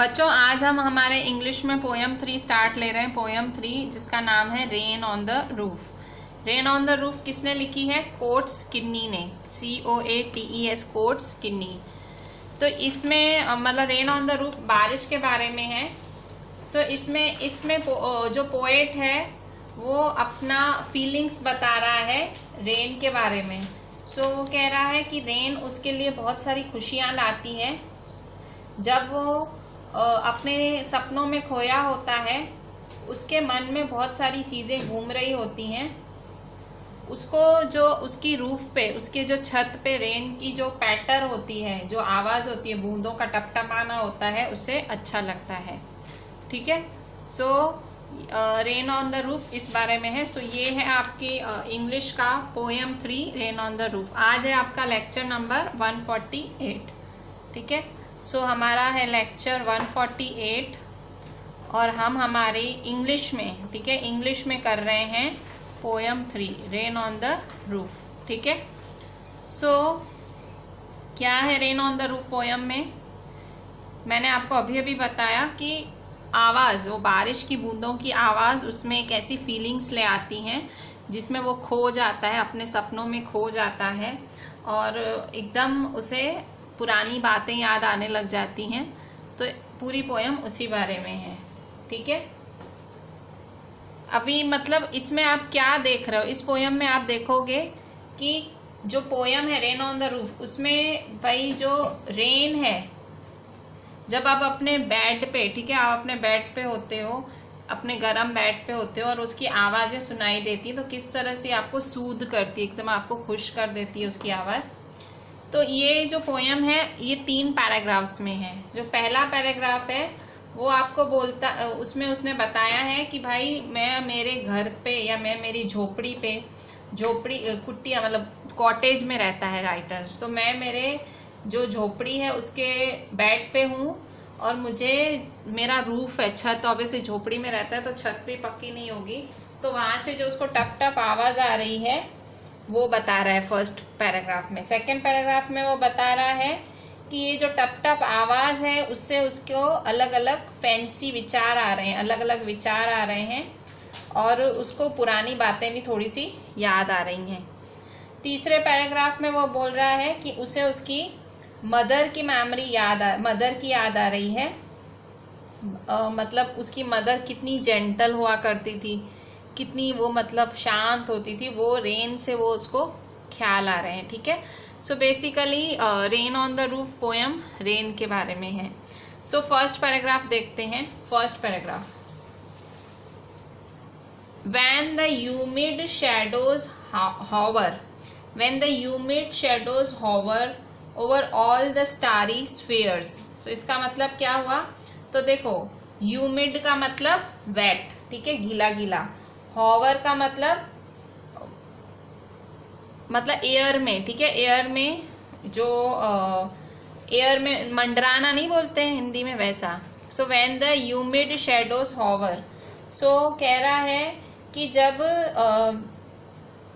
बच्चों आज हम हमारे इंग्लिश में पोयम 3 स्टार्ट ले रहे हैं। पोयम 3 जिसका नाम है rain on the roof. Rain on the roof किसने लिखी है? कोट्स किन्नी ने, COATES कोट्स किन्नी। तो इसमें मतलब रेन ऑन द रूफ बारिश के बारे में है। सो इसमें जो पोएट है वो अपना फीलिंग्स बता रहा है रेन के बारे में। सो वो कह रहा है कि रेन उसके लिए बहुत सारी खुशियाँ लाती है। जब वो अपने सपनों में खोया होता है, उसके मन में बहुत सारी चीज़ें घूम रही होती हैं। उसको जो उसकी रूफ पे, उसके जो छत पे रेन की जो पैटर होती है, जो आवाज़ होती है, बूंदों का टपटपाना होता है, उसे अच्छा लगता है। ठीक है। सो रेन ऑन द रूफ इस बारे में है। सो ये है आपकी इंग्लिश का poem 3 rain on the roof. आज है आपका लेक्चर नंबर 148। ठीक है। सो हमारा है लेक्चर 148 और हम हमारी इंग्लिश में, ठीक है, इंग्लिश में कर रहे हैं poem 3 rain on the roof. ठीक है। सो क्या है rain on the roof poem में? मैंने आपको अभी अभी बताया कि आवाज़, वो बारिश की बूंदों की आवाज़ उसमें एक ऐसी फीलिंग्स ले आती हैं जिसमें वो खो जाता है, अपने सपनों में खो जाता है और एकदम उसे पुरानी बातें याद आने लग जाती हैं। तो पूरी पोएम उसी बारे में है। ठीक है। अभी मतलब इसमें आप क्या देख रहे हो? इस पोएम में आप देखोगे कि जो पोएम है रेन ऑन द रूफ, उसमें भाई जो रेन है, जब आप अपने बेड पे, ठीक है, आप अपने बेड पे होते हो, अपने गर्म बेड पे होते हो और उसकी आवाज़ें सुनाई देती है तो किस तरह से आपको सूद करती है, एकदम आपको खुश कर देती है उसकी आवाज़। तो ये जो पोएम है ये 3 पैराग्राफ्स में है। जो पहला पैराग्राफ है वो आपको बोलता, उसमें उसने बताया है कि भाई मैं मेरे घर पे या मैं मेरी झोपड़ी पे, झोपड़ी कुटिया मतलब कॉटेज में रहता है राइटर। सो मैं मेरे जो झोपड़ी है उसके बेड पे हूँ और मुझे मेरा रूफ है, छत, ऑब्वियसली झोपड़ी में रहता है तो छत भी पक्की नहीं होगी, तो वहां से जो उसको टप टप आवाज आ रही है वो बता रहा है फर्स्ट पैराग्राफ में। सेकंड पैराग्राफ में वो बता रहा है कि ये जो टप टप आवाज है उससे उसको अलग अलग फैंसी विचार आ रहे हैं, अलग अलग विचार आ रहे हैं और उसको पुरानी बातें भी थोड़ी सी याद आ रही हैं। तीसरे पैराग्राफ में वो बोल रहा है कि उसे उसकी मदर की मेमोरी मदर की याद आ रही है। मतलब उसकी मदर कितनी जेंटल हुआ करती थी, कितनी वो मतलब शांत होती थी, वो रेन से वो उसको ख्याल आ रहे हैं। ठीक है। So basically rain on the roof poem rain के बारे में है। सो फर्स्ट पैराग्राफ देखते हैं। First paragraph, when the humid shadows hover, when the humid shadows hover over all the starry spheres। सो इसका मतलब क्या हुआ? तो देखो, ह्यूमिड का मतलब वेट, ठीक है, गीला गीला। हॉवर का मतलब एयर में, ठीक है, एयर में जो एयर में मंडराना नहीं बोलते हैं हिंदी में, वैसा। So when the humid shadows hover, so कह रहा है कि जब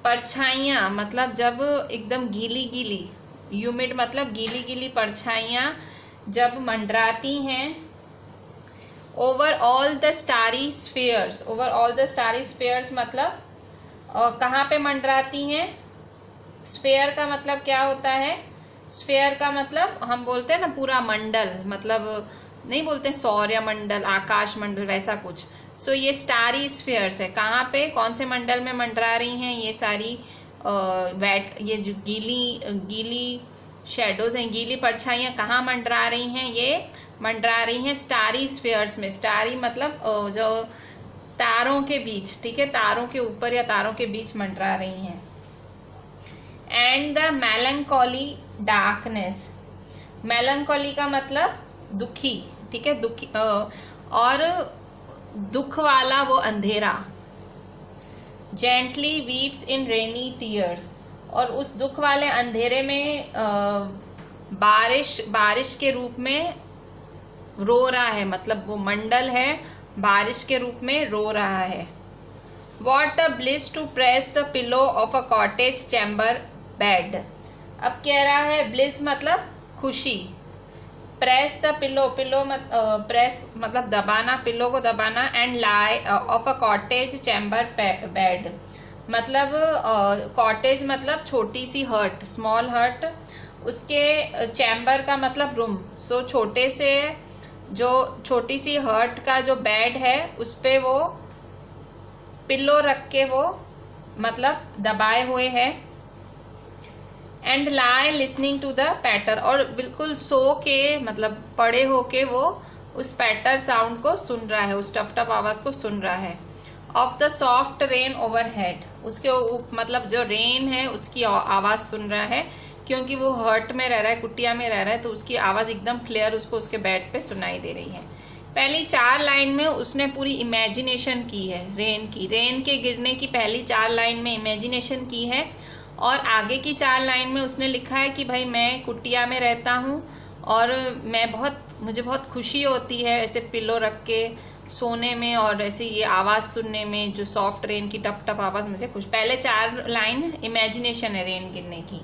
परछाइयाँ, मतलब जब एकदम गीली गीली, ह्यूमिड मतलब गीली गीली परछाइयाँ जब मंडराती हैं, over all the starry spheres, over all the starry spheres मतलब कहाँ पे मंडराती हैं? स्फीयर का मतलब क्या होता है? स्फीयर का मतलब हम बोलते हैं ना पूरा मंडल, मतलब नहीं बोलते सौर्य मंडल, आकाश मंडल, वैसा कुछ। सो ये स्टारी स्फीयर्स है। कहाँ पे, कौन से मंडल में मंडरा रही हैं ये सारी ये जो गीली शेडोज हैं, गीली परछाइयाँ कहाँ मंडरा रही हैं? ये मंडरा रही हैं स्टारी स्फीयर्स में। स्टारी मतलब जो तारों के बीच, ठीक है, तारों के ऊपर या तारों के बीच मंडरा रही हैं। एंड द मेलंकोली डार्कनेस, मेलंकोली का मतलब दुखी, ठीक है, दुखी और दुख वाला वो अंधेरा। जेंटली वीप्स इन रेनी टीयर्स, और उस दुख वाले अंधेरे में बारिश के रूप में रो रहा है, मतलब वो मंडल है बारिश के रूप में रो रहा है। What a bliss to press the pillow of a cottage chamber bed। अब कह रहा है ब्लिस मतलब खुशी, प्रेस द पिलो, प्रेस मतलब दबाना, पिलो को दबाना, and lie of a cottage chamber bed, मतलब कॉटेज मतलब छोटी सी हर्ट, स्मॉल हर्ट, उसके चैम्बर का मतलब रूम। सो छोटे से जो छोटी सी हर्ट का जो बेड है उस पे वो पिल्लो रख के वो मतलब दबाए हुए है। And lie listening to the patter, और बिल्कुल सो के मतलब पड़े होके वो उस पैटर साउंड को सुन रहा है, उस टप टप आवाज को सुन रहा है। Of the soft rain overhead, उसके मतलब जो रेन है उसकी आवाज सुन रहा है, क्योंकि वो हर्ट में रह रहा है, कुटिया में रह रहा है, तो उसकी आवाज एकदम क्लियर उसको उसके बेड पे सुनाई दे रही है। पहली 4 लाइन में उसने पूरी इमेजिनेशन की है रेन की, रेन के गिरने की पहली 4 लाइन में इमेजिनेशन की है, और आगे की 4 लाइन में उसने लिखा है कि भाई मैं कुटिया में रहता हूँ और मुझे बहुत खुशी होती है ऐसे पिलो रख के सोने में, और ऐसे ये आवाज सुनने में, जो सॉफ्ट रेन की टप टप आवाज मुझे खुश। पहले 4 लाइन इमेजिनेशन है रेन गिरने की,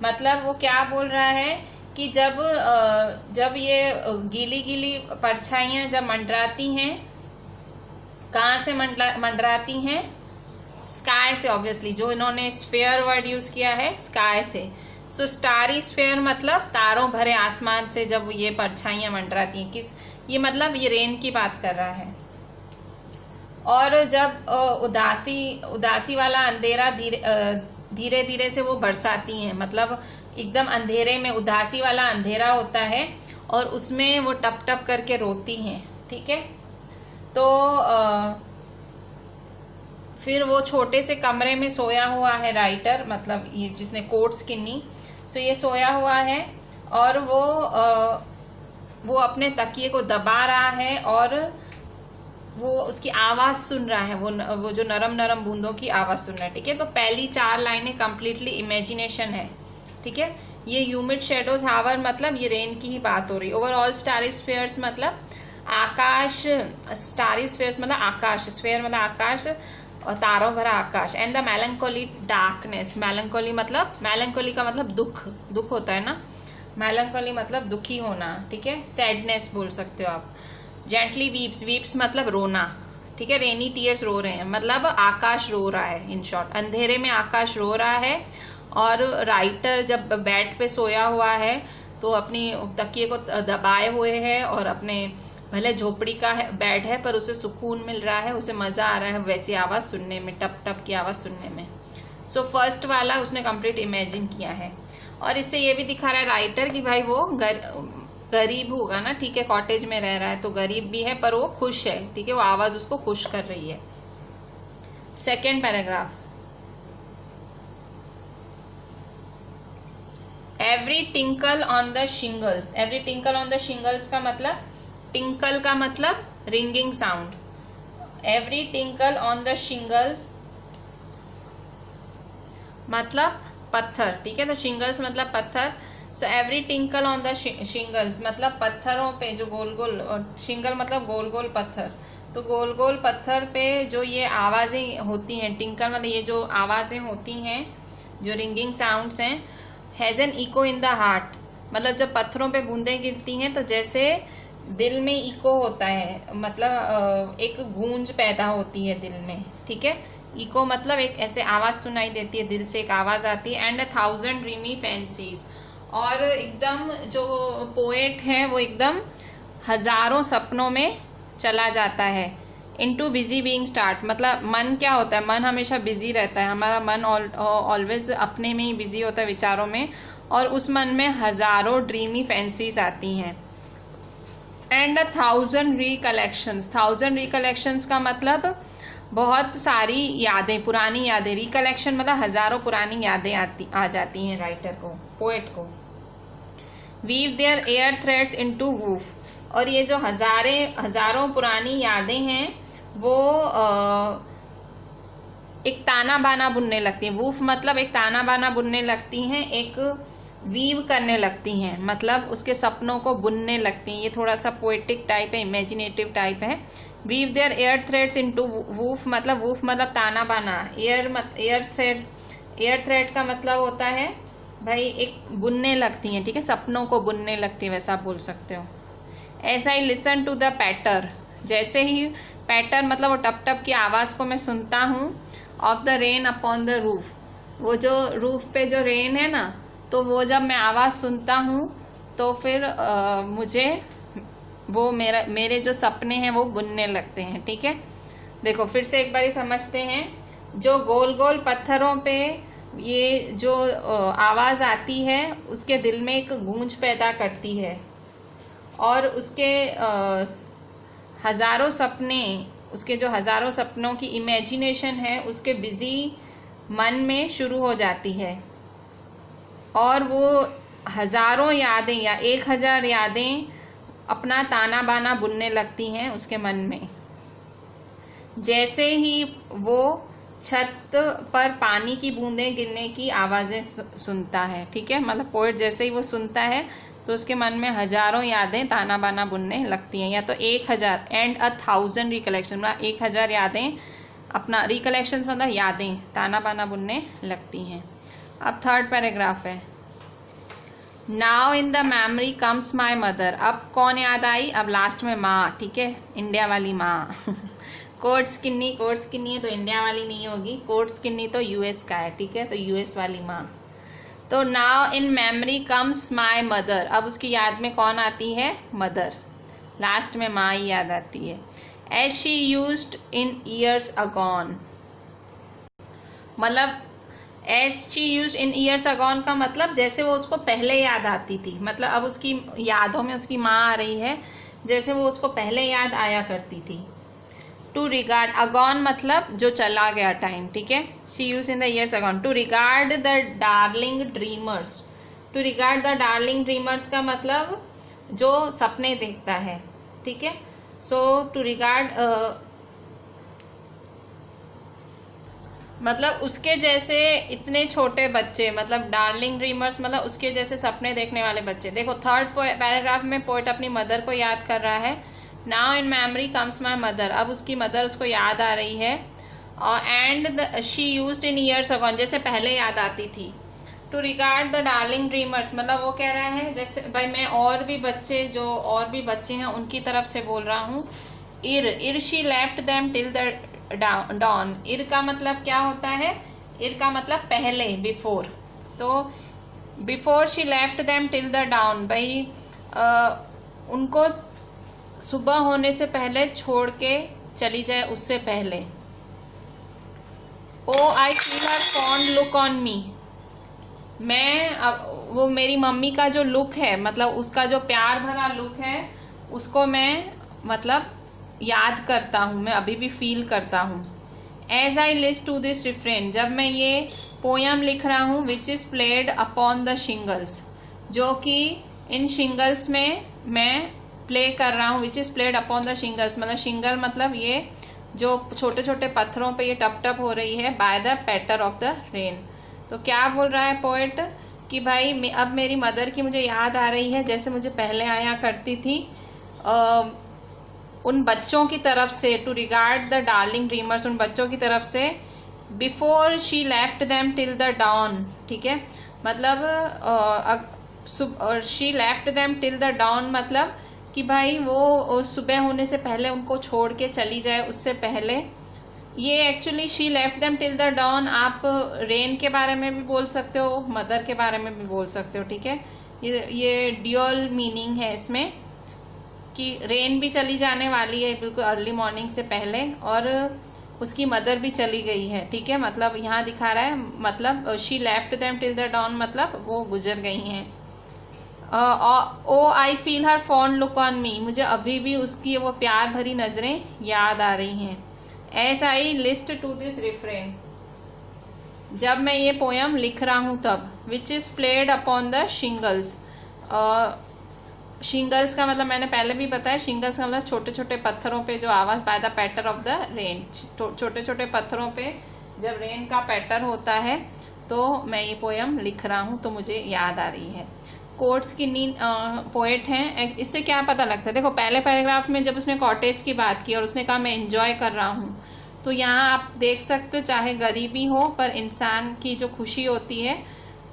मतलब वो क्या बोल रहा है कि जब ये गीली गीली परछाइयां जब मंडराती हैं, कहाँ से मंडराती हैं? स्काई से, ऑब्वियसली, जो इन्होंने स्फेयर वर्ड यूज किया है स्काई से। सो स्टारी स्फेयर मतलब तारों भरे आसमान से जब ये परछाइयां मंडराती हैं, ये मतलब ये रेन की बात कर रहा है। और जब उदासी वाला अंधेरा धीरे धीरे से वो बरसाती हैं, मतलब एकदम अंधेरे में उदासी वाला अंधेरा होता है और उसमें वो टप टप करके रोती हैं, ठीक है। तो फिर वो छोटे से कमरे में सोया हुआ है राइटर, मतलब ये जिसने कोट स्किनी, सो ये सोया हुआ है और वो अपने तकिए को दबा रहा है और वो उसकी आवाज सुन रहा है, वो जो नरम नरम बूंदों की आवाज सुन रहा है, ठीक है। तो पहली 4 लाइनें कंप्लीटली इमेजिनेशन है, ठीक है। ये ह्यूमिड शेडोज हावर मतलब ये रेन की ही बात हो रही। ओवरऑल स्टारी स्फेयर्स मतलब आकाश, स्टारी स्फेयर्स मतलब आकाश, स्फेयर मतलब आकाश और तारों भरा आकाश। एंड द मेलंकोली डार्कनेस, मेलंकोली का मतलब दुख होता है ना, मेलंकोली मतलब दुखी होना, ठीक है, सैडनेस बोल सकते हो आप। जेंटली वीप्स मतलब रोना, ठीक है, रेनी टीयर्स रो रहे हैं, मतलब आकाश रो रहा है। इन शॉर्ट अंधेरे में आकाश रो रहा है, और राइटर जब बेड पे सोया हुआ है तो अपनी तकिए को दबाए हुए है और अपने भले झोपड़ी का बेड है पर उसे सुकून मिल रहा है, उसे मजा आ रहा है वैसी आवाज सुनने में, टप टप की आवाज सुनने में। सो फर्स्ट वाला उसने कंप्लीट इमेजिन किया है, और इससे ये भी दिखा रहा है राइटर कि भाई वो गरीब होगा ना, ठीक है, कॉटेज में रह रहा है तो गरीब भी है पर वो खुश है, ठीक है, वो आवाज उसको खुश कर रही है। Second paragraph, every tinkle on the shingles, every tinkle on the shingles का मतलब, टिंकल का मतलब ringing sound, every tinkle on the shingles मतलब पत्थर, ठीक है, तो शिंगल्स मतलब पत्थर। So every tinkle on the shingles मतलब पत्थरों पे जो गोल गोल, और शिंगल मतलब गोल गोल पत्थर, तो गोल गोल पत्थर पे जो ये आवाजें होती हैं, टिंकल मतलब ये जो आवाजें होती हैं, जो रिंगिंग साउंड्स हैं, has an echo in the heart, मतलब जब पत्थरों पे बूंदें गिरती हैं तो जैसे दिल में इको होता है, मतलब एक गूंज पैदा होती है दिल में, ठीक है। इको मतलब एक ऐसे आवाज सुनाई देती है, दिल से एक आवाज आती है। एंड 1000 ड्रीमी फैंसीज, और एकदम जो पोएट है वो एकदम हजारों सपनों में चला जाता है। इनटू बिजी बीइंग स्टार्ट मतलब मन क्या होता है, मन हमेशा बिजी रहता है, हमारा मन ऑलवेज अपने में ही बिजी होता है, विचारों में, और उस मन में हजारों ड्रीमी फैंसीज आती हैं। एंड 1000 रिकलेक्शंस, 1000 रिकलेक्शंस का मतलब बहुत सारी यादें, पुरानी यादें, रिकलेक्शन मतलब हजारों पुरानी यादें आ जाती हैं राइटर को, पोएट को। Weave their air threads into woof, और ये जो हजारों पुरानी यादें हैं वो एक ताना बाना बुनने लगती हैं। वूफ मतलब एक ताना बाना बुनने लगती हैं, एक वीव करने लगती हैं, मतलब उसके सपनों को बुनने लगती हैं। ये थोड़ा सा पोएटिक टाइप है, इमेजिनेटिव टाइप है। Weave their air threads into woof मतलब ताना बाना। एयर थ्रेड का मतलब होता है भाई एक बुनने लगती हैं, ठीक है, सपनों को बुनने लगती है, वैसा आप बोल सकते हो। ऐसा ही लिसन टू द पैटर, जैसे ही पैटर मतलब वो टप टप की आवाज़ को मैं सुनता हूँ। Of the rain upon the roof, वो जो रूफ पे जो रेन है ना, तो वो जब मैं आवाज़ सुनता हूँ तो फिर मुझे वो मेरे जो सपने हैं वो बुनने लगते हैं, ठीक है। देखो फिर से एक बारी समझते हैं। जो गोल गोल पत्थरों पे ये जो आवाज़ आती है उसके दिल में एक गूंज पैदा करती है, और उसके हज़ारों सपने, उसके जो हज़ारों सपनों की इमेजिनेशन है उसके बिजी मन में शुरू हो जाती है, और वो हज़ारों यादें या 1000 यादें अपना ताना बाना बुनने लगती हैं उसके मन में। जैसे ही वो छत पर पानी की बूंदें गिरने की आवाज़ें सुनता है, ठीक है, मतलब पोएट जैसे ही वो सुनता है तो उसके मन में हज़ारों यादें ताना बाना बुनने लगती हैं, या तो 1000 एंड 1000 रिकलेक्शन, मतलब 1000 यादें अपना रिकलेक्शन मतलब यादें ताना बाना बुनने लगती हैं। अब थर्ड पैराग्राफ है। Now in the memory comes my mother, अब कौन याद आई, अब लास्ट में माँ, ठीक है, इंडिया वाली माँ। कोर्ट्स किन्नी है तो इंडिया वाली नहीं होगी, कोर्ट्स किन्नी तो यूएस का है, ठीक है, तो यूएस वाली माँ। तो now in memory comes my mother, अब उसकी याद में कौन आती है, मदर, लास्ट में माँ ही याद आती है। As she used in years agone, मतलब as she used in years agone का मतलब जैसे वो उसको पहले याद आती थी, मतलब अब उसकी यादों में उसकी माँ आ रही है जैसे वो उसको पहले याद आया करती थी। टू रिगार्ड, अगॉन मतलब जो चला गया टाइम, ठीक है, she use in the years agone. To regard the darling dreamers, to regard the darling dreamers का मतलब जो सपने देखता है, ठीक है। सो टू रिगार्ड मतलब उसके जैसे इतने छोटे बच्चे, मतलब डार्लिंग ड्रीमर्स मतलब उसके जैसे सपने देखने वाले बच्चे। देखो थर्ड पैराग्राफ में पोएट अपनी मदर को याद कर रहा है। Now in memory comes my mother, अब उसकी मदर उसको याद आ रही है। And she used in years agone, जैसे पहले याद आती थी। To regard the darling dreamers मतलब वो कह रहा है जैसे भाई मैं और भी बच्चे हैं उनकी तरफ से बोल रहा हूँ। Ere she left them till the dawn, ere का मतलब क्या होता है, इर का मतलब पहले, बिफोर। तो before she left them till the down, भाई उनको सुबह होने से पहले छोड़ के चली जाए, उससे पहले। Oh I feel her fond look on me, मैं वो मेरी मम्मी का जो लुक है, मतलब उसका जो प्यार भरा लुक है उसको मैं मतलब याद करता हूँ, मैं अभी भी फील करता हूँ। As I list to this refrain, जब मैं ये पोयम लिख रहा हूँ, which is played upon the shingles, जो कि इन शिंगल्स में मैं प्ले कर रहा हूँ। Which is played upon the shingles मतलब शिंगल मतलब ये जो छोटे छोटे पत्थरों पे ये टप टप हो रही है, by the patter of the rain. तो क्या बोल रहा है पोएट कि भाई अब मेरी मदर की मुझे याद आ रही है जैसे मुझे पहले आया करती थी, उन बच्चों की तरफ से। To regard the darling dreamers, उन बच्चों की तरफ से। Before she left them till the dawn, ठीक है, मतलब she left them till the dawn मतलब कि भाई वो सुबह होने से पहले उनको छोड़ के चली जाए, उससे पहले। ये actually she left them till the dawn आप रेन के बारे में भी बोल सकते हो, मदर के बारे में भी बोल सकते हो, ठीक है। ये ड्यूअल मीनिंग है इसमें कि रेन भी चली जाने वाली है बिल्कुल अर्ली मॉर्निंग से पहले, और उसकी मदर भी चली गई है, ठीक है। मतलब यहाँ दिखा रहा है मतलब she left them till the dawn मतलब वो गुजर गई हैं। Oh I feel her fond look on me, मुझे अभी भी उसकी वो प्यार भरी नजरें याद आ रही हैं। As I list to this refrain, जब मैं ये पोयम लिख रहा हूँ तब। Which is played upon the shingles, shingles का मतलब मैंने पहले भी बताया, शिंगल्स का मतलब छोटे छोटे पत्थरों पे जो आवाज, by the patter of the rain, छोटे छोटे पत्थरों पे जब रेन का पैटर होता है तो मैं ये पोयम लिख रहा हूँ तो मुझे याद आ रही है। कोट्स की नींद पोएट हैं, इससे क्या पता लगता है। देखो पहले पैराग्राफ में जब उसने कॉटेज की बात की और उसने कहा मैं एंजॉय कर रहा हूँ, तो यहाँ आप देख सकते हो चाहे गरीबी हो पर इंसान की जो खुशी होती है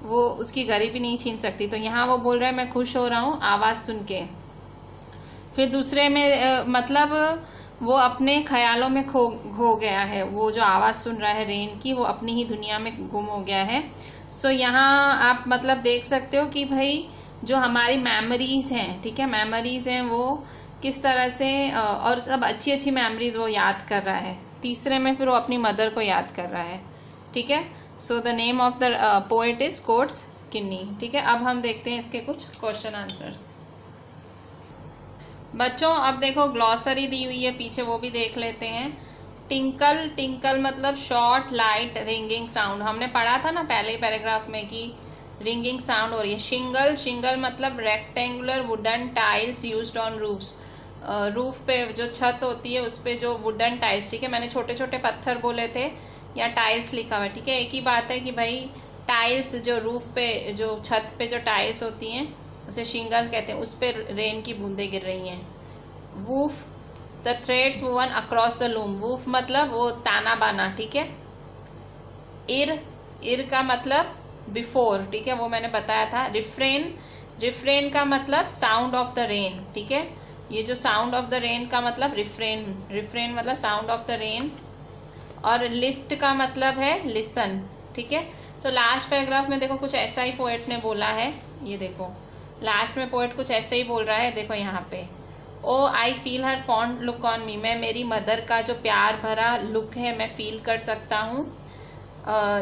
वो उसकी गरीबी नहीं छीन सकती। तो यहाँ वो बोल रहा है मैं खुश हो रहा हूँ आवाज सुन के। फिर दूसरे में मतलब वो अपने ख्यालों में खो गया है, वो जो आवाज सुन रहा है रेन की वो अपनी ही दुनिया में गुम हो गया है। सो यहाँ आप मतलब देख सकते हो कि भाई जो हमारी मेमोरीज हैं, ठीक है, मेमोरीज हैं वो किस तरह से और सब अच्छी अच्छी मेमोरीज वो याद कर रहा है। तीसरे में फिर वो अपनी मदर को याद कर रहा है, ठीक है। So the name of the poet is Coates Kinney, ठीक है। अब हम देखते हैं इसके कुछ क्वेश्चन आंसर्स। बच्चों अब देखो ग्लॉसरी दी हुई है पीछे, वो भी देख लेते हैं। टिंकल, टिंकल मतलब शॉर्ट लाइट रिंगिंग साउंड, हमने पढ़ा था ना पहले ही पैराग्राफ में कि रिंगिंग साउंड हो रही है। शिंगल, शिंगल मतलब rectangular wooden tiles used on roofs, roof पे जो छत होती है उस पे जो वुडन टाइल्स, ठीक है, मैंने छोटे छोटे पत्थर बोले थे या टाइल्स लिखा हुआ है, ठीक है। एक ही बात है कि भाई टाइल्स जो रूफ पे जो छत पे जो टाइल्स होती हैं उसे शिंगल कहते हैं, उस पे रेन की बूंदें गिर रही हैं। Woof, the threads woven across the loom, woof मतलब वो ताना बाना, ठीक है। इर, इर का मतलब बिफोर, ठीक है, वो मैंने बताया था। रिफ्रेन, रिफ्रेन का मतलब साउंड ऑफ द रेन, ठीक है, ये जो साउंड ऑफ द रेन का मतलब रिफ्रेन, रिफ्रेन मतलब साउंड ऑफ द रेन। और लिस्ट का मतलब है लिसन, ठीक है। तो लास्ट पैराग्राफ में देखो कुछ ऐसा ही पोएट ने बोला है, ये देखो लास्ट में पोएट कुछ ऐसे ही बोल रहा है, देखो यहाँ पे, oh I feel her fond look on me, मैं मेरी मदर का जो प्यार भरा लुक है मैं फील कर सकता हूँ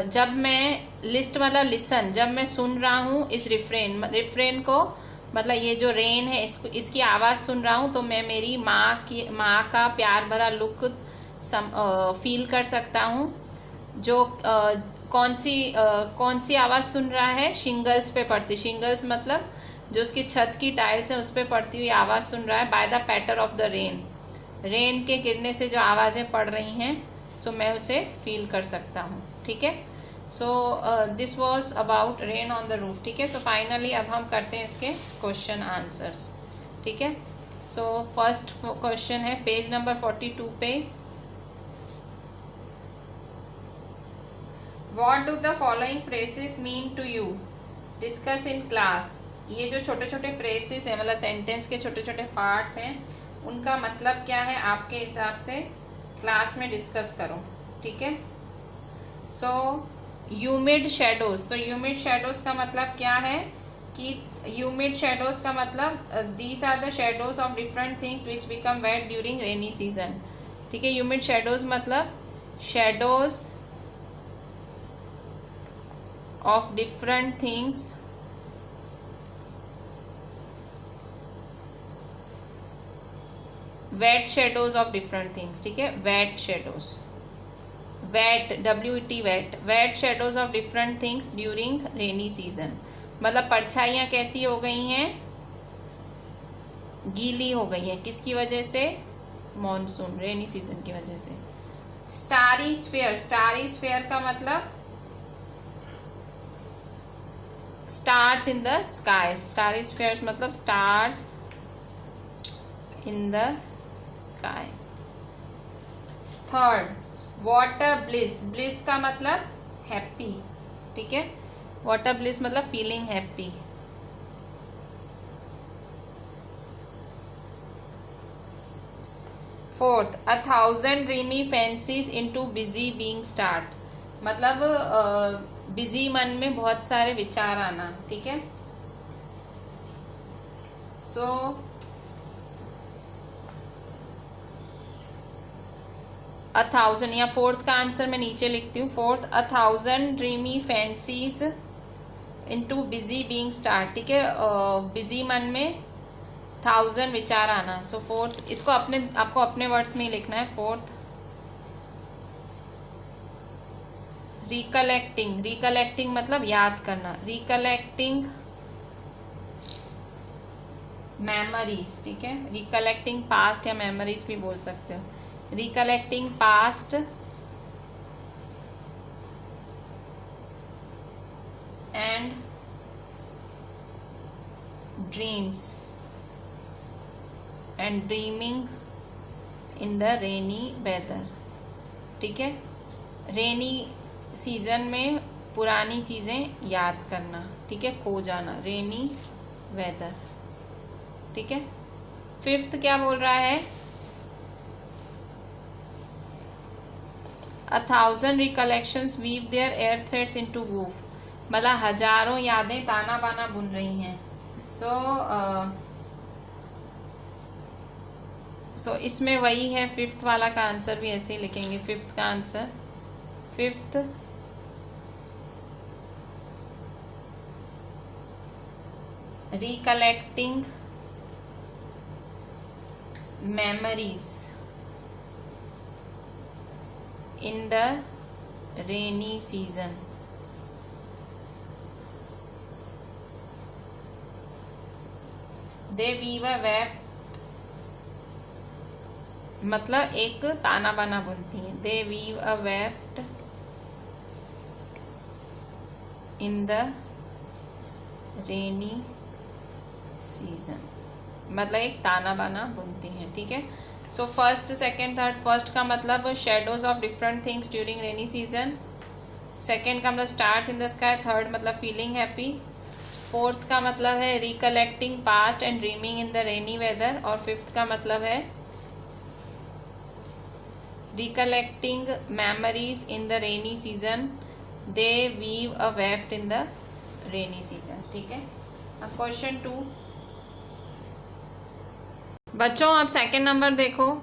जब मैं, लिस्ट मतलब लिसन, जब मैं सुन रहा हूँ इस रिफ्रेन, रिफ्रेन को मतलब ये जो रेन है इसकी आवाज़ सुन रहा हूँ तो मैं मेरी माँ का प्यार भरा लुक फील कर सकता हूँ। जो कौन सी आवाज़ सुन रहा है, शिंगल्स पे पड़ती, शिंगल्स मतलब जो उसकी छत की टाइल्स है उस पर पड़ती हुई आवाज़ सुन रहा है। By the patter of the rain, rain के गिरने से जो आवाज़ें पड़ रही हैं सो मैं उसे फील कर सकता हूँ, ठीक है। So this was about rain on the roof, ठीक है। सो फाइनली अब हम करते हैं इसके क्वेश्चन आंसर्स, ठीक है। सो फर्स्ट क्वेश्चन है पेज नंबर 42 पे, What do the following phrases mean to you? Discuss in class. ये जो छोटे छोटे phrases हैं मतलब सेंटेंस के छोटे छोटे पार्ट्स हैं उनका मतलब क्या है आपके हिसाब से क्लास में डिस्कस करो, ठीक है। सो ह्यूमिड शेडोज, तो ह्यूमिड शेडोज का मतलब क्या है कि ह्यूमिड शेडोज का मतलब these are the shadows of different things which become wet during rainy season, ठीक है। ह्यूमिड शेडोज मतलब shadows of different things wet shadows of different things, ठीक है। wet shadows, wet WET wet, wet shadows of different things during rainy season मतलब परछाइयाँ कैसी हो गई हैं, गीली हो गई हैं, किसकी वजह से, मॉनसून रेनी सीजन की वजह से। स्टारी स्फीयर, स्टारी स्फीयर का मतलब stars in the sky, starry spheres मतलब stars in the sky. Third what a bliss, bliss का मतलब हैप्पी, ठीक है, वाटर ब्लिस मतलब feeling happy. Fourth 1000 dreamy fancies into busy being start मतलब बिजी मन में बहुत सारे विचार आना, ठीक है। सो अ थाउजेंड, या फोर्थ का आंसर मैं नीचे लिखती हूँ, fourth 1000 dreamy fancies into busy being start, ठीक है। बिजी मन में 1000 विचार आना। सो फोर्थ, इसको आपको अपने वर्ड्स में ही लिखना है। फोर्थ रिकलेक्टिंग, रिकलेक्टिंग मतलब याद करना, रिकलेक्टिंग मेमोरीज, ठीक है। रिकलेक्टिंग पास्ट या मेमोरीज भी बोल सकते हो। Recollecting past and dreams and dreaming in the rainy weather, ठीक है। रेनी सीजन में पुरानी चीजें याद करना, ठीक है, खो जाना, रेनी वेदर, ठीक है। फिफ्थ क्या बोल रहा है, 1000 recollections weave their air threads into woof, मतलब हजारों यादें ताना बाना बुन रही हैं। सो इसमें वही है, फिफ्थ वाला का आंसर भी ऐसे ही लिखेंगे। फिफ्थ का answer, fifth recollecting memories in the rainy season, they weave a web, मतलब एक ताना बाना बुनती है। they weave a web in the rainy season, मतलब एक ताना बाना बुनती हैं, ठीक है। So first, second, third, first का मतलब shadows of different things during rainy season, second का मतलब stars in the sky, third मतलब फीलिंग हैप्पी, फोर्थ का मतलब है recollecting past and dreaming in the rainy weather, और फिफ्थ का मतलब है recollecting memories in the rainy season, they weave a web in the rainy season, ठीक है। अब क्वेश्चन 2 बच्चों, अब सेकेंड नंबर देखो।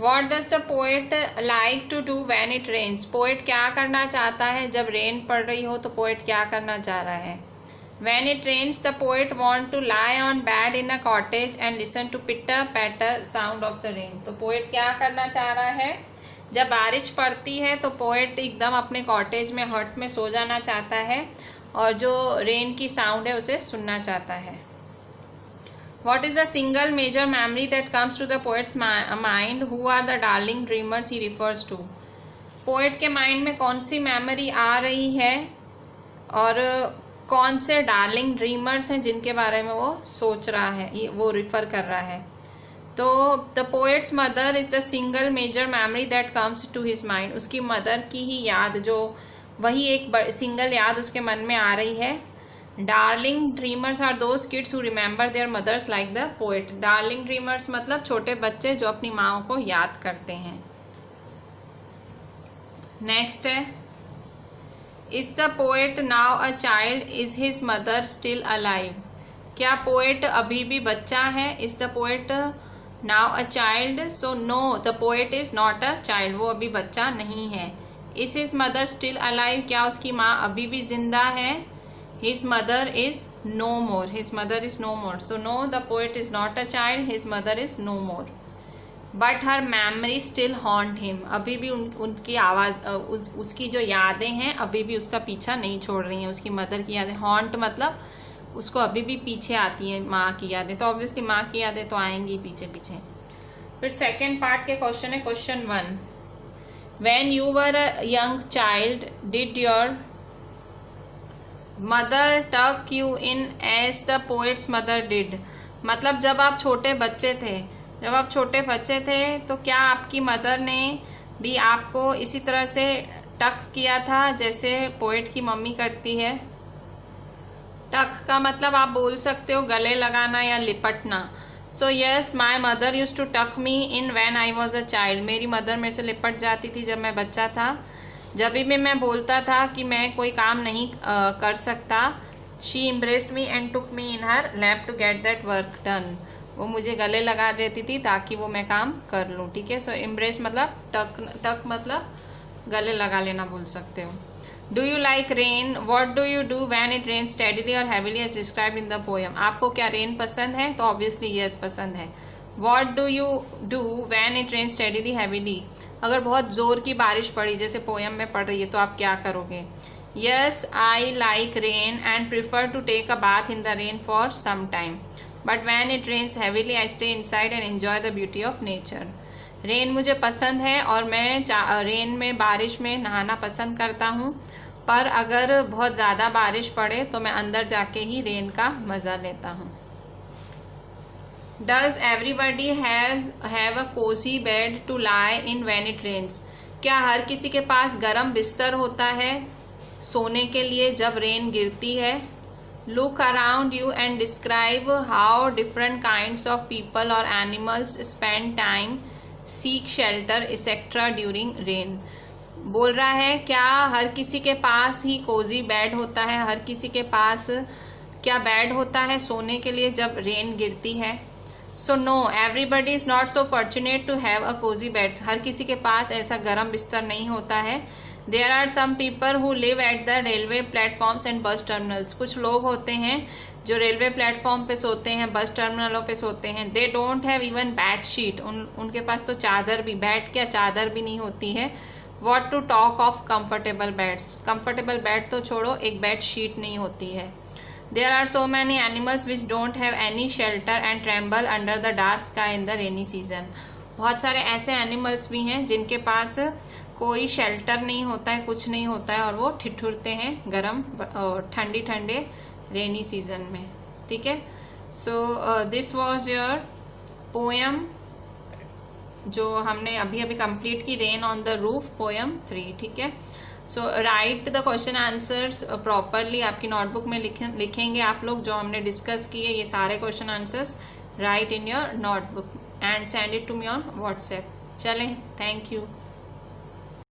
What does the poet like to do when it rains, poet क्या करना चाहता है जब रेन पड़ रही हो, तो पोएट क्या करना चाह रहा है। When it rains the poet want to lie on bed in a cottage and listen to pitter patter sound of the rain, तो पोएट क्या करना चाह रहा है, जब बारिश पड़ती है तो पोएट एकदम अपने कॉटेज में, हट में सो जाना चाहता है और जो रेन की साउंड है उसे सुनना चाहता है। What is the single major memory that comes to the poet's mind? Who are the darling dreamers he refers to? Poet के माइंड में कौन सी मेमोरी आ रही है और कौन से डार्लिंग ड्रीमर्स हैं जिनके बारे में वो सोच रहा है, वो रिफर कर रहा है। तो the poet's mother is the single major memory that comes to his mind, उसकी मदर की ही याद, जो वही एक सिंगल याद उसके मन में आ रही है। Darling dreamers are those kids who remember their mothers like the poet, darling dreamers मतलब छोटे बच्चे जो अपनी माओ को याद करते हैं। नेक्स्ट है, is the poet now a child, is his mother still alive, क्या पोएट अभी भी बच्चा है। Is the poet now a child, so know the poet is not a child, वो अभी बच्चा नहीं है। Is his mother still alive, क्या उसकी माँ अभी भी जिंदा है। His mother is no more. His mother is no more. So no, the poet is not a child. His mother is no more. But her memories still haunt him. अभी भी उनकी आवाज़, उसकी जो यादें हैं अभी भी उसका पीछा नहीं छोड़ रही हैं। उसकी मदर की यादें, हॉन्ट मतलब उसको अभी भी पीछे आती हैं माँ की यादें, तो ऑब्वियसली माँ की यादें तो आएंगी पीछे पीछे। फिर सेकेंड पार्ट के क्वेश्चन है, question 1, When you were a young child, did your mother tuck you in as the poet's mother did, मतलब जब आप छोटे बच्चे थे, तो क्या आपकी मदर ने भी आपको इसी तरह से टक किया था जैसे पोएट की मम्मी करती है। टक का मतलब आप बोल सकते हो गले लगाना या लिपटना। So yes, my mother use to tuck me in when I was a child, मेरी मदर मेरे से लिपट जाती थी जब मैं बच्चा था। जब भी मैं बोलता था कि मैं कोई काम नहीं कर सकता, she embraced me and took me in her lap to get that work done, वो मुझे गले लगा देती थी ताकि वो मैं काम कर लूँ, ठीक है। सो एम्ब्रेस्ड मतलब टक मतलब गले लगा लेना बोल सकते हो। Do you like rain, what do you do when it rain steadily और heavily as described in the poem, आपको क्या रेन पसंद है, तो ऑब्वियसली यस पसंद है। What do you do when it rain steadily heavily, अगर बहुत जोर की बारिश पड़ी जैसे पोएम में पड़ रही है तो आप क्या करोगे। Yes, I like rain and prefer to take a bath in the rain for some time, but when it rains heavily I stay inside and enjoy the beauty of nature. Rain मुझे पसंद है और मैं rain में, बारिश में नहाना पसंद करता हूँ, पर अगर बहुत ज़्यादा बारिश पड़े तो मैं अंदर जाके ही रेन का मज़ा लेता हूँ। Does everybody have a cozy bed to lie in when it rains, क्या हर किसी के पास गर्म बिस्तर होता है सोने के लिए जब रेन गिरती है। Look around you and describe how different kinds of people और animals spend time, seek shelter etcetera during rain. बोल रहा है क्या हर किसी के पास ही कोजी बेड होता है, हर किसी के पास क्या बेड होता है सोने के लिए जब रेन गिरती है। So no, everybody is not so fortunate to have a cosy bed. हर किसी के पास ऐसा गर्म बिस्तर नहीं होता है। There are some people who live at the railway platforms and bus terminals. कुछ लोग होते हैं जो रेलवे प्लेटफॉर्म पे सोते हैं, बस टर्मिनलों पे सोते हैं। They don't have even bed sheet. उनके पास तो चादर भी, बेड क्या चादर भी नहीं होती है। What to talk of comfortable beds. Comfortable bed तो छोड़ो, एक बेड शीट नहीं होती है। There are so many animals which don't have any shelter and tremble under the dark sky in the rainy season. बहुत सारे ऐसे एनिमल्स भी हैं जिनके पास कोई शेल्टर नहीं होता है, कुछ नहीं होता है, और वो ठिठुरते हैं गर्म ठंडी ठंडे रेनी सीजन में। ठीक है, so this was your poem जो हमने अभी अभी कंप्लीट की, rain on the roof, poem 3। ठीक है, so write the question answers properly. आपकी नोटबुक में लिखेंगे आप लोग जो हमने डिस्कस किए, ये सारे question answers write in your notebook and send it to me on WhatsApp. चलें, थैंक यू।